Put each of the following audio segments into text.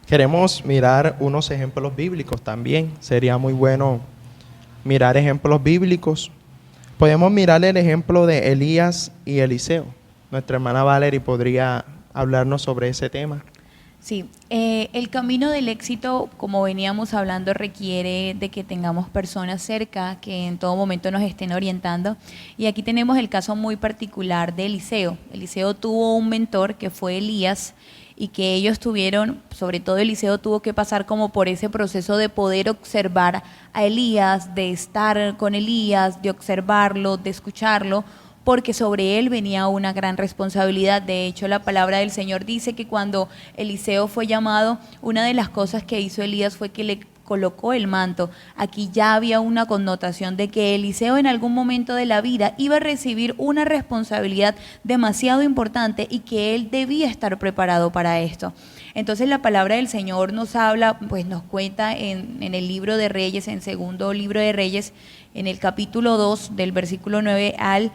queremos mirar unos ejemplos bíblicos también. Sería muy bueno mirar ejemplos bíblicos. Podemos mirar el ejemplo de Elías y Eliseo. Nuestra hermana Valerie podría hablarnos sobre ese tema. Sí, el camino del éxito, como veníamos hablando, requiere de que tengamos personas cerca que en todo momento nos estén orientando. Y aquí tenemos el caso muy particular de Eliseo. Eliseo tuvo un mentor que fue Elías y que ellos tuvieron, sobre todo Eliseo tuvo que pasar como por ese proceso de poder observar a Elías, de estar con Elías, de observarlo, de escucharlo, porque sobre él venía una gran responsabilidad. De hecho, la palabra del Señor dice que cuando Eliseo fue llamado, una de las cosas que hizo Elías fue que le colocó el manto. Aquí ya había una connotación de que Eliseo en algún momento de la vida iba a recibir una responsabilidad demasiado importante y que él debía estar preparado para esto. Entonces la palabra del Señor nos habla, pues nos cuenta en el libro de Reyes, en segundo libro de Reyes, en el capítulo 2, del versículo 9 al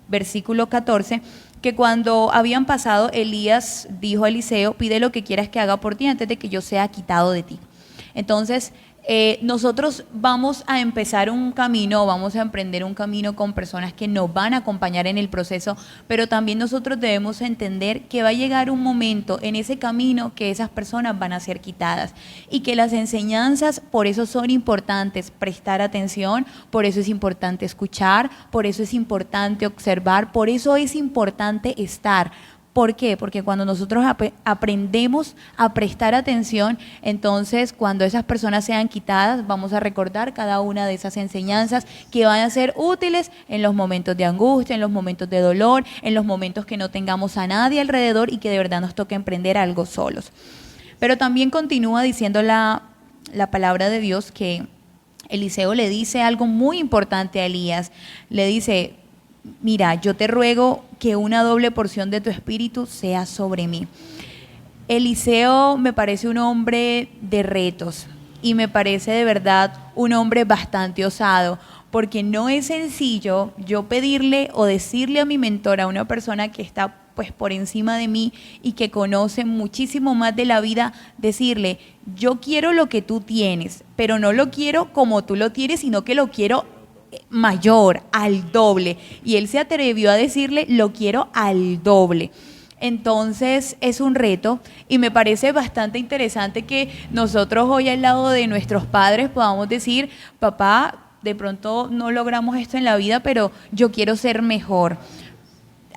versículo 14, que cuando habían pasado, Elías dijo a Eliseo: pide lo que quieras que haga por ti antes de que yo sea quitado de ti. Entonces, nosotros vamos a empezar un camino, vamos a emprender un camino con personas que nos van a acompañar en el proceso, pero también nosotros debemos entender que va a llegar un momento en ese camino que esas personas van a ser quitadas y que las enseñanzas por eso son importantes, prestar atención, por eso es importante escuchar, por eso es importante observar, por eso es importante estar. ¿Por qué? Porque cuando nosotros aprendemos a prestar atención, entonces cuando esas personas sean quitadas, vamos a recordar cada una de esas enseñanzas que van a ser útiles en los momentos de angustia, en los momentos de dolor, en los momentos que no tengamos a nadie alrededor y que de verdad nos toque emprender algo solos. Pero también continúa diciendo la palabra de Dios que Eliseo le dice algo muy importante a Elías. Le dice: mira, yo te ruego que una doble porción de tu espíritu sea sobre mí. Eliseo me parece un hombre de retos y me parece de verdad un hombre bastante osado, porque no es sencillo yo pedirle o decirle a mi mentor, a una persona que está pues por encima de mí y que conoce muchísimo más de la vida, decirle: yo quiero lo que tú tienes, pero no lo quiero como tú lo tienes, sino que lo quiero mayor, al doble. Y él se atrevió a decirle: lo quiero al doble. Entonces es un reto y me parece bastante interesante que nosotros hoy al lado de nuestros padres podamos decir: papá, de pronto no logramos esto en la vida, pero yo quiero ser mejor.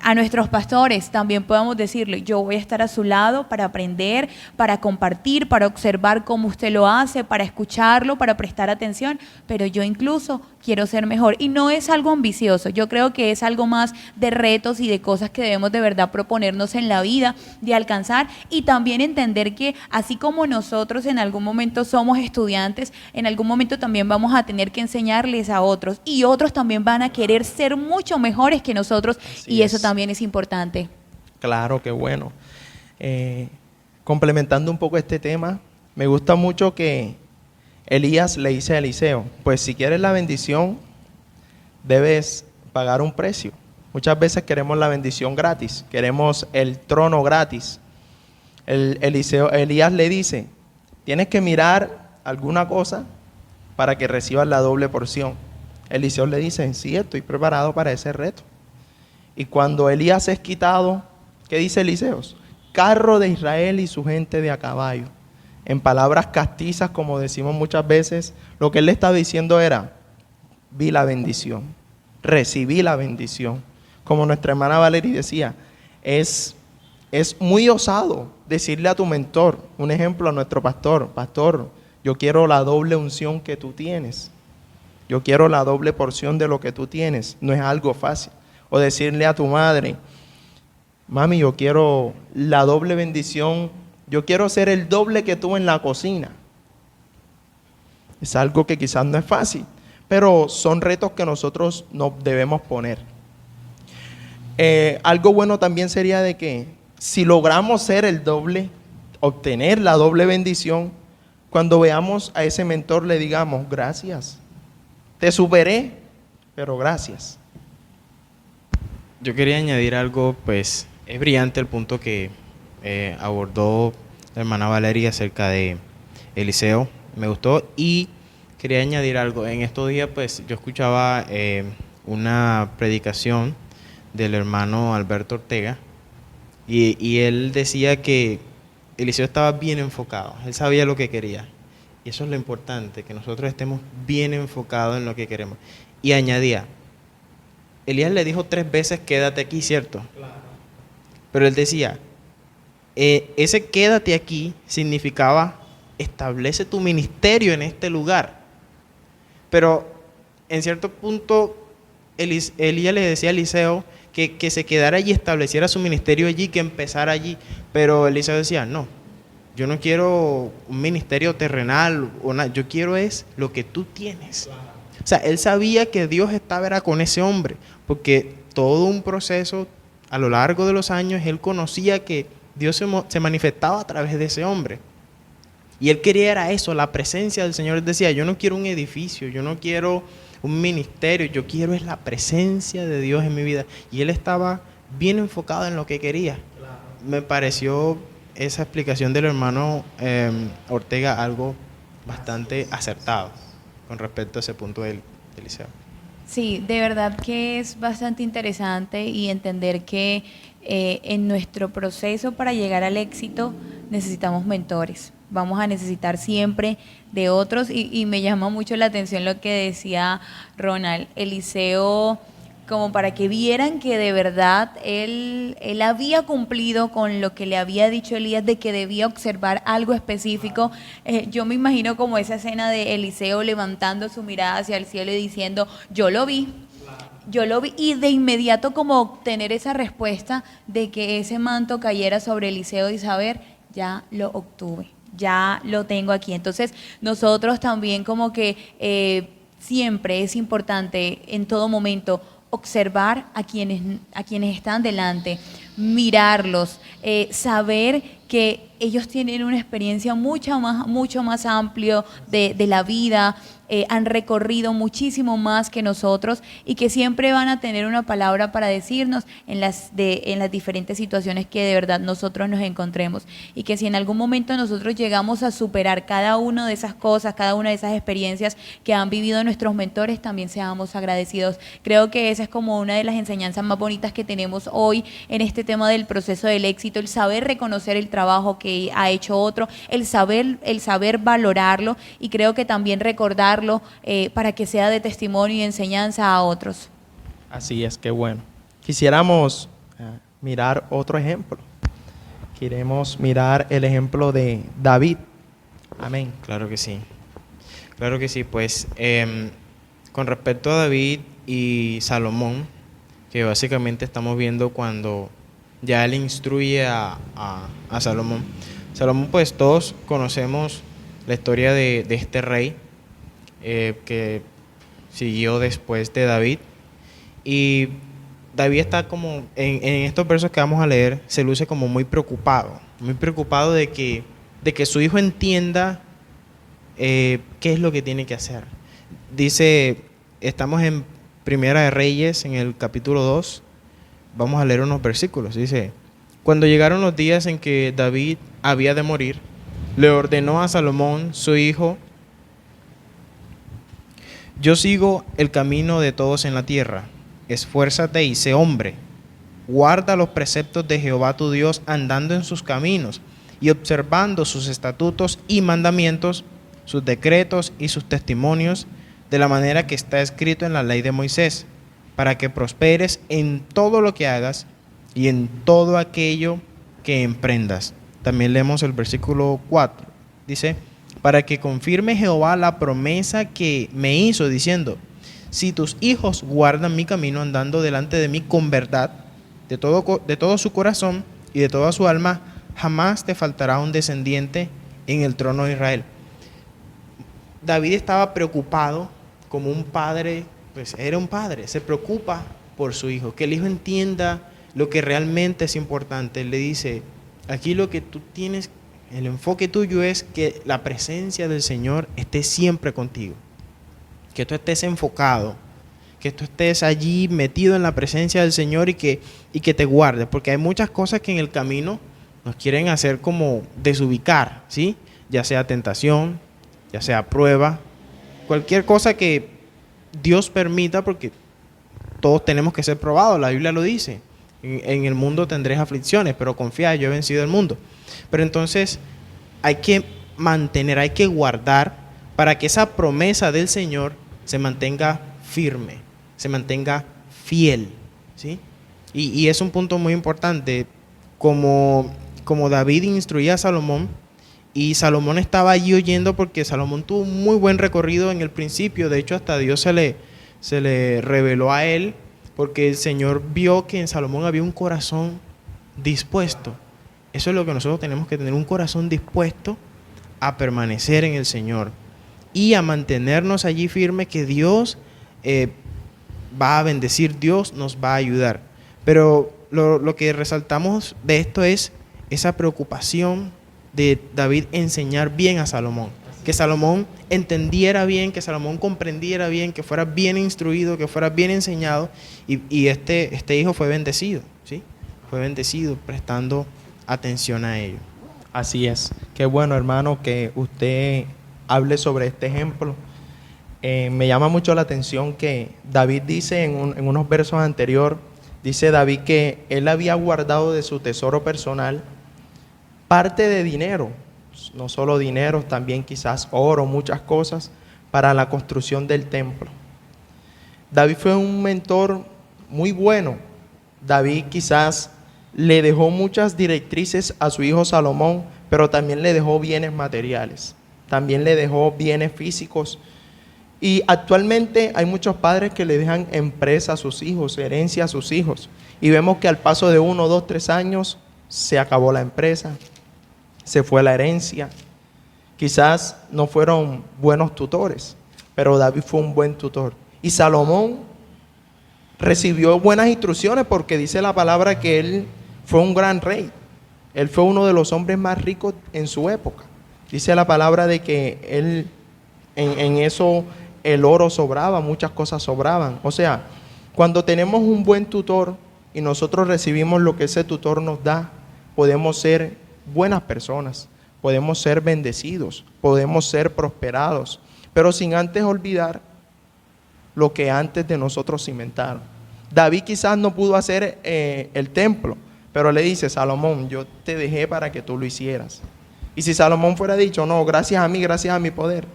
A nuestros pastores también podamos decirle: yo voy a estar a su lado para aprender, para compartir, para observar cómo usted lo hace, para escucharlo, para prestar atención, pero yo incluso quiero ser mejor. Y no es algo ambicioso, yo creo que es algo más de retos y de cosas que debemos de verdad proponernos en la vida, de alcanzar, y también entender que así como nosotros en algún momento somos estudiantes, en algún momento también vamos a tener que enseñarles a otros, y otros también van a querer ser mucho mejores que nosotros. Así Y eso es. también es importante. Claro, qué bueno. Complementando un poco este tema, me gusta mucho que Elías le dice a Eliseo: pues si quieres la bendición, debes pagar un precio. Muchas veces queremos la bendición gratis, queremos el trono gratis. Elías le dice: tienes que mirar alguna cosa para que recibas la doble porción. Eliseo le dice: sí, estoy preparado para ese reto. Y cuando Elías es quitado, ¿qué dice Eliseo? Carro de Israel y su gente de a caballo. En palabras castizas, como decimos muchas veces, lo que él le estaba diciendo era: vi la bendición, recibí la bendición. Como nuestra hermana Valerie decía, es muy osado decirle a tu mentor, un ejemplo a nuestro pastor: pastor, yo quiero la doble unción que tú tienes. Yo quiero la doble porción de lo que tú tienes. No es algo fácil. O decirle a tu madre: mami, yo quiero la doble bendición, yo quiero ser el doble que tú en la cocina. Es algo que quizás no es fácil, pero son retos que nosotros nos debemos poner. Algo bueno también sería de que si logramos ser el doble, obtener la doble bendición, cuando veamos a ese mentor le digamos: gracias, te superé, pero gracias. Yo quería añadir algo, pues es brillante el punto que abordó la hermana Valeria acerca de Eliseo. Me gustó y quería añadir algo. En estos días, pues, yo escuchaba una predicación del hermano Alberto Ortega y él decía que Eliseo estaba bien enfocado. Él sabía lo que quería. Y eso es lo importante, que nosotros estemos bien enfocados en lo que queremos. Y añadía, Elías le dijo 3 veces, quédate aquí, ¿cierto? Claro. Pero él decía, ese quédate aquí significaba, establece tu ministerio en este lugar. Pero en cierto punto, Elías le decía a Eliseo que se quedara allí, estableciera su ministerio allí, que empezara allí. Pero Eliseo decía, no, yo no quiero un ministerio terrenal, yo quiero es lo que tú tienes. Claro. O sea, él sabía que Dios era con ese hombre, porque todo un proceso a lo largo de los años, él conocía que Dios se manifestaba a través de ese hombre. Y él quería era eso, la presencia del Señor. Él decía, yo no quiero un edificio, yo no quiero un ministerio, yo quiero es la presencia de Dios en mi vida. Y él estaba bien enfocado en lo que quería. Claro. Me pareció esa explicación del hermano Ortega algo bastante acertado con respecto a ese punto del Eliseo. Sí, de verdad que es bastante interesante y entender que en nuestro proceso para llegar al éxito necesitamos mentores. Vamos a necesitar siempre de otros y me llama mucho la atención lo que decía Ronald. Eliseo, como para que vieran que de verdad él había cumplido con lo que le había dicho Elías de que debía observar algo específico. Yo me imagino como esa escena de Eliseo levantando su mirada hacia el cielo y diciendo, yo lo vi, y de inmediato como obtener esa respuesta de que ese manto cayera sobre Eliseo y saber, ya lo obtuve, ya lo tengo aquí. Entonces nosotros también como que siempre es importante en todo momento observar a quienes están delante, mirarlos, saber que ellos tienen una experiencia mucho más amplio de la vida, han recorrido muchísimo más que nosotros y que siempre van a tener una palabra para decirnos en las diferentes situaciones que de verdad nosotros nos encontremos, y que si en algún momento nosotros llegamos a superar cada una de esas cosas, cada una de esas experiencias que han vivido nuestros mentores, también seamos agradecidos. Creo que esa es como una de las enseñanzas más bonitas que tenemos hoy en este tema del proceso del éxito, el saber reconocer el trabajo que ha hecho otro, el saber valorarlo, y creo que también recordarlo para que sea de testimonio y enseñanza a otros. Así es, qué bueno. Quisiéramos mirar otro ejemplo. Queremos mirar el ejemplo de David. Amén. Claro que sí. Claro que sí. Pues con respecto a David y Salomón, que básicamente estamos viendo cuando ya él instruye a Salomón. Salomón, pues todos conocemos la historia de este rey que siguió después de David. Y David está como, en estos versos que vamos a leer, se luce como muy preocupado de que su hijo entienda qué es lo que tiene que hacer. Dice, estamos en Primera de Reyes, en el capítulo 2, vamos a leer unos versículos. Dice, cuando llegaron los días en que David había de morir, le ordenó a Salomón, su hijo, yo sigo el camino de todos en la tierra, esfuérzate y sé hombre, guarda los preceptos de Jehová tu Dios, andando en sus caminos y observando sus estatutos y mandamientos, sus decretos y sus testimonios, de la manera que está escrito en la ley de Moisés, para que prosperes en todo lo que hagas y en todo aquello que emprendas. También leemos el versículo 4. Dice, para que confirme Jehová la promesa que me hizo, diciendo, si tus hijos guardan mi camino andando delante de mí con verdad, de todo su corazón y de toda su alma, jamás te faltará un descendiente en el trono de Israel. David estaba preocupado como un padre, pues era un padre, se preocupa por su hijo, que el hijo entienda lo que realmente es importante. Él le dice, aquí lo que tú tienes, el enfoque tuyo es que la presencia del Señor esté siempre contigo, que tú estés enfocado, que tú estés allí metido en la presencia del Señor y que te guardes, porque hay muchas cosas que en el camino nos quieren hacer como desubicar, ¿sí? Ya sea tentación, ya sea prueba, cualquier cosa que Dios permita, porque todos tenemos que ser probados, la Biblia lo dice. En el mundo tendréis aflicciones, pero confía, yo he vencido el mundo. Pero entonces hay que mantener, hay que guardar para que esa promesa del Señor se mantenga firme, se mantenga fiel, ¿sí? Y es un punto muy importante, como David instruía a Salomón, y Salomón estaba allí oyendo porque Salomón tuvo un muy buen recorrido en el principio. De hecho, hasta Dios se le reveló a él, porque el Señor vio que en Salomón había un corazón dispuesto. Eso es lo que nosotros tenemos que tener, un corazón dispuesto a permanecer en el Señor y a mantenernos allí firmes, que Dios va a bendecir, Dios nos va a ayudar. Pero lo que resaltamos de esto es esa preocupación de David enseñar bien a Salomón, que Salomón entendiera bien, que Salomón comprendiera bien, que fuera bien instruido, que fuera bien enseñado, y este hijo fue bendecido, ¿sí? Fue bendecido prestando atención a ello. Así es. Qué bueno, hermano, que usted hable sobre este ejemplo. Me llama mucho la atención que David dice en unos versos anteriores, dice David que él había guardado de su tesoro personal parte de dinero, no solo dinero, también quizás oro, muchas cosas, para la construcción del templo. David fue un mentor muy bueno. David quizás le dejó muchas directrices a su hijo Salomón, pero también le dejó bienes materiales, también le dejó bienes físicos. Y actualmente hay muchos padres que le dejan empresa a sus hijos, herencia a sus hijos. Y vemos que al paso de 1, 2, 3 años se acabó la empresa, se fue la herencia. Quizás no fueron buenos tutores, pero David fue un buen tutor. Y Salomón recibió buenas instrucciones, porque dice la palabra que él fue un gran rey. Él fue uno de los hombres más ricos en su época. Dice la palabra de que él, en eso el oro sobraba, muchas cosas sobraban. O sea, cuando tenemos un buen tutor y nosotros recibimos lo que ese tutor nos da, podemos ser buenas personas, podemos ser bendecidos, podemos ser prosperados, pero sin antes olvidar lo que antes de nosotros cimentaron. David quizás no pudo hacer el templo, pero le dice: Salomón, yo te dejé para que tú lo hicieras. Y si Salomón fuera dicho: no, gracias a mí, gracias a mi poder.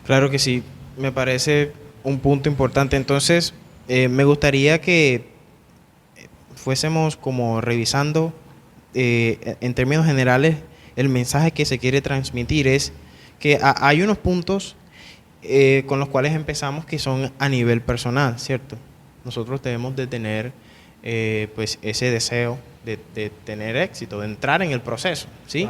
Claro que sí, me parece un punto importante. Entonces, me gustaría que fuésemos como revisando en términos generales el mensaje que se quiere transmitir. Es que hay unos puntos con los cuales empezamos que son a nivel personal, ¿cierto? Nosotros debemos de tener pues ese deseo de tener éxito, de entrar en el proceso, ¿sí?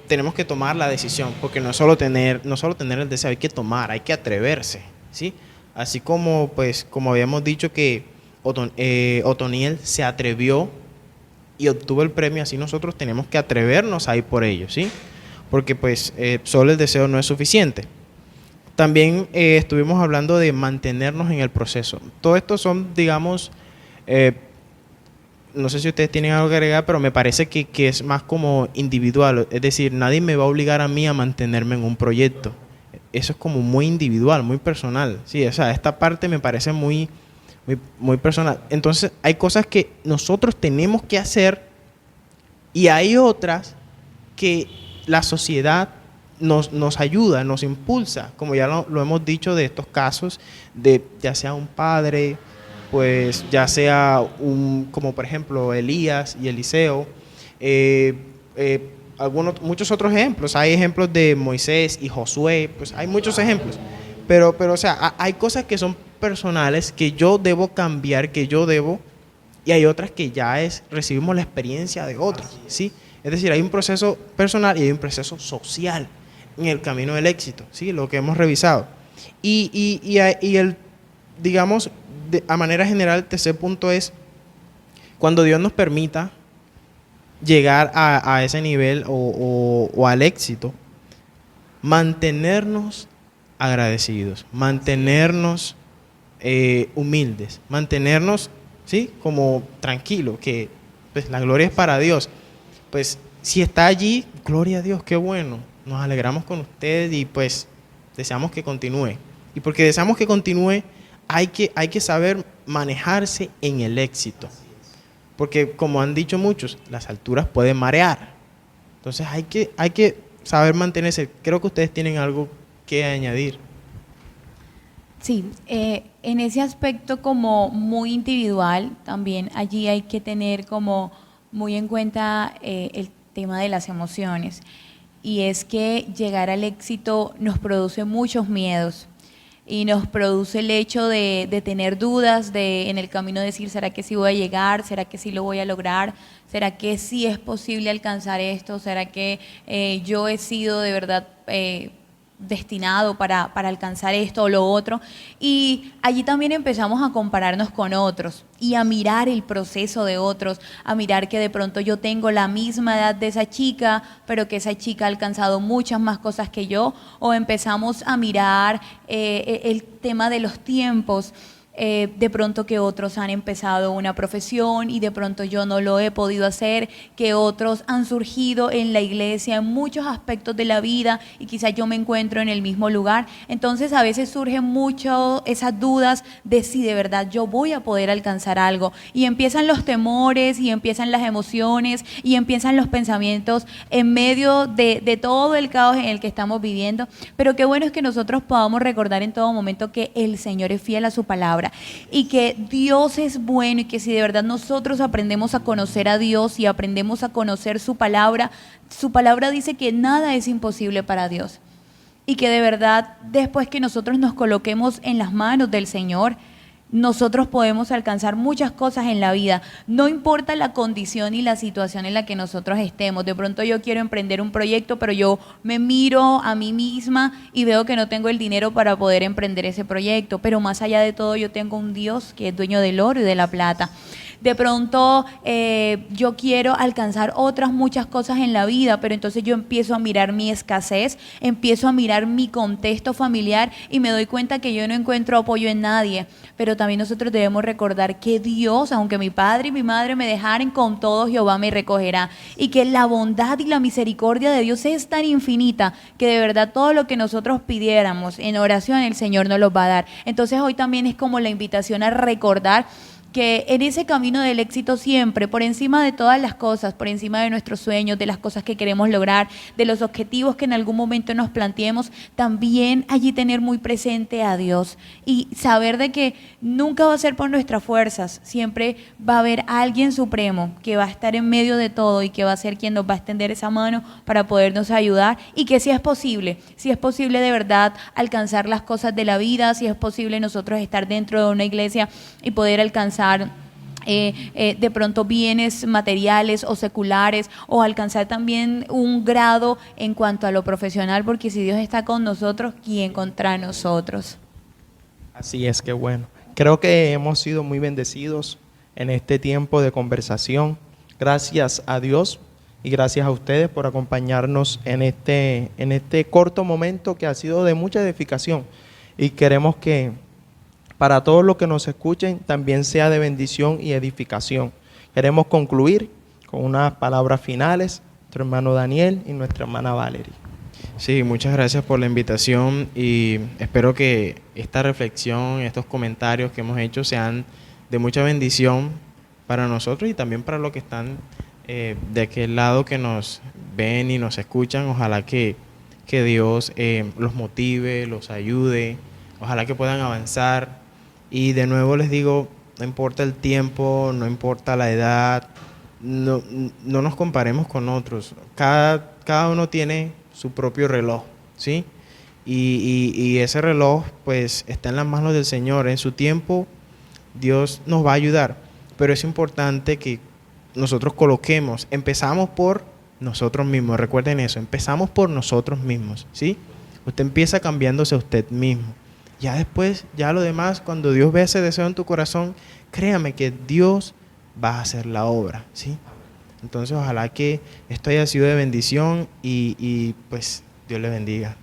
Tenemos que tomar la decisión, porque no solo tener el deseo, hay que tomar, hay que atreverse, ¿sí? Así como habíamos dicho que Otoniel se atrevió y obtuvo el premio, así nosotros tenemos que atrevernos a ir por ello, ¿sí? Porque pues solo el deseo no es suficiente. También estuvimos hablando de mantenernos en el proceso. Todo esto son, digamos, no sé si ustedes tienen algo que agregar, pero me parece que es más como individual. Es decir, nadie me va a obligar a mí a mantenerme en un proyecto. Eso es como muy individual, muy personal. Sí, o sea, esta parte me parece muy personal. Entonces, hay cosas que nosotros tenemos que hacer y hay otras que la sociedad nos ayuda, nos impulsa, como ya lo hemos dicho de estos casos, de ya sea un padre, pues ya sea como por ejemplo Elías y Eliseo, muchos otros ejemplos. Hay ejemplos de Moisés y Josué, pues hay muchos ejemplos, pero o sea, hay cosas que son personales que yo debo cambiar, y hay otras que ya recibimos la experiencia de otros, ¿sí? Es decir, hay un proceso personal y hay un proceso social en el camino del éxito, ¿sí? Lo que hemos revisado. Y digamos, a manera general, el tercer punto es cuando Dios nos permita llegar a ese nivel o al éxito, mantenernos agradecidos, mantenernos humildes, mantenernos, ¿sí? Como tranquilos, que pues la gloria es para Dios. Pues si está allí, gloria a Dios, qué bueno. Nos alegramos con usted y pues deseamos que continúe. Y porque deseamos que continúe, hay que saber manejarse en el éxito. Porque como han dicho muchos, las alturas pueden marear. Entonces hay que saber mantenerse. Creo que ustedes tienen algo que añadir. Sí, en ese aspecto como muy individual, también allí hay que tener como muy en cuenta el tema de las emociones. Y es que llegar al éxito nos produce muchos miedos y nos produce el hecho de tener dudas, de en el camino decir, ¿será que sí voy a llegar? ¿Será que sí lo voy a lograr? ¿Será que sí es posible alcanzar esto? ¿Será que yo he sido de verdad destinado para alcanzar esto o lo otro? Y allí también empezamos a compararnos con otros y a mirar el proceso de otros, a mirar que de pronto yo tengo la misma edad de esa chica, pero que esa chica ha alcanzado muchas más cosas que yo, o empezamos a mirar el tema de los tiempos. De pronto que otros han empezado una profesión y de pronto yo no lo he podido hacer, que otros han surgido en la iglesia en muchos aspectos de la vida y quizás yo me encuentro en el mismo lugar. Entonces a veces surgen mucho esas dudas de si de verdad yo voy a poder alcanzar algo, y empiezan los temores y empiezan las emociones y empiezan los pensamientos en medio de todo el caos en el que estamos viviendo. Pero qué bueno es que nosotros podamos recordar en todo momento que el Señor es fiel a su palabra y que Dios es bueno, y que si de verdad nosotros aprendemos a conocer a Dios y aprendemos a conocer su palabra dice que nada es imposible para Dios, y que de verdad después que nosotros nos coloquemos en las manos del Señor, nosotros podemos alcanzar muchas cosas en la vida, no importa la condición y la situación en la que nosotros estemos. De pronto yo quiero emprender un proyecto, pero yo me miro a mí misma y veo que no tengo el dinero para poder emprender ese proyecto, pero más allá de todo yo tengo un Dios que es dueño del oro y de la plata. De pronto yo quiero alcanzar otras muchas cosas en la vida, pero entonces yo empiezo a mirar mi escasez, empiezo a mirar mi contexto familiar y me doy cuenta que yo no encuentro apoyo en nadie. Pero también nosotros debemos recordar que Dios, aunque mi padre y mi madre me dejaren, con todo Jehová me recogerá, y que la bondad y la misericordia de Dios es tan infinita que de verdad todo lo que nosotros pidiéramos en oración el Señor nos lo va a dar. Entonces hoy también es como la invitación a recordar que en ese camino del éxito siempre, por encima de todas las cosas, por encima de nuestros sueños, de las cosas que queremos lograr, de los objetivos que en algún momento nos planteemos, también allí tener muy presente a Dios y saber de que nunca va a ser por nuestras fuerzas, siempre va a haber alguien supremo que va a estar en medio de todo y que va a ser quien nos va a extender esa mano para podernos ayudar, y que si es posible de verdad alcanzar las cosas de la vida, si es posible nosotros estar dentro de una iglesia y poder alcanzar de pronto bienes materiales o seculares, o alcanzar también un grado en cuanto a lo profesional, porque si Dios está con nosotros, ¿quién contra nosotros? Así es, que bueno. Creo que hemos sido muy bendecidos en este tiempo de conversación. Gracias a Dios y gracias a ustedes por acompañarnos en este corto momento que ha sido de mucha edificación, y queremos que para todos los que nos escuchen también sea de bendición y edificación. Queremos concluir con unas palabras finales, nuestro hermano Daniel y nuestra hermana Valerie. Sí, muchas gracias por la invitación y espero que esta reflexión, estos comentarios que hemos hecho sean de mucha bendición para nosotros y también para los que están de aquel lado, que nos ven y nos escuchan. Ojalá que Dios los motive, los ayude, ojalá que puedan avanzar. Y de nuevo les digo, no importa el tiempo, no importa la edad, no nos comparemos con otros. Cada uno tiene su propio reloj, ¿sí? Y ese reloj pues está en las manos del Señor. En su tiempo Dios nos va a ayudar, pero es importante que nosotros empezamos por nosotros mismos. Recuerden eso, empezamos por nosotros mismos, ¿sí? Usted empieza cambiándose a usted mismo. Ya después, ya lo demás, cuando Dios ve ese deseo en tu corazón, créame que Dios va a hacer la obra, ¿sí? Entonces, ojalá que esto haya sido de bendición y pues Dios le bendiga.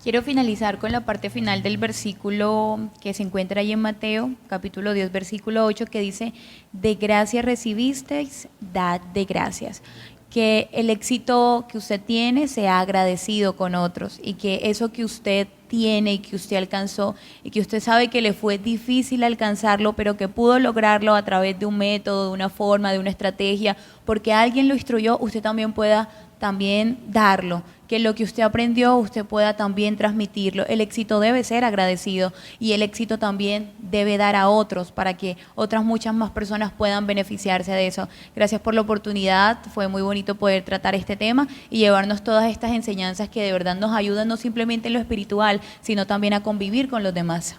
Quiero finalizar con la parte final del versículo que se encuentra ahí en Mateo, capítulo 10, versículo 8, que dice, de gracia recibisteis, dad de gracias. Que el éxito que usted tiene sea agradecido con otros y que eso que usted tiene y que usted alcanzó y que usted sabe que le fue difícil alcanzarlo, pero que pudo lograrlo a través de un método, de una forma, de una estrategia, porque alguien lo instruyó, usted también pueda también darlo, que lo que usted aprendió usted pueda también transmitirlo. El éxito debe ser agradecido y el éxito también debe dar a otros para que otras muchas más personas puedan beneficiarse de eso. Gracias por la oportunidad, fue muy bonito poder tratar este tema y llevarnos todas estas enseñanzas que de verdad nos ayudan no simplemente en lo espiritual, sino también a convivir con los demás.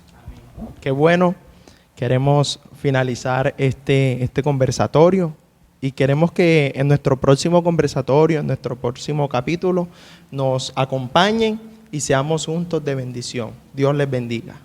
Qué bueno, queremos finalizar este conversatorio y queremos que en nuestro próximo conversatorio, en nuestro próximo capítulo, nos acompañen y seamos juntos de bendición. Dios les bendiga.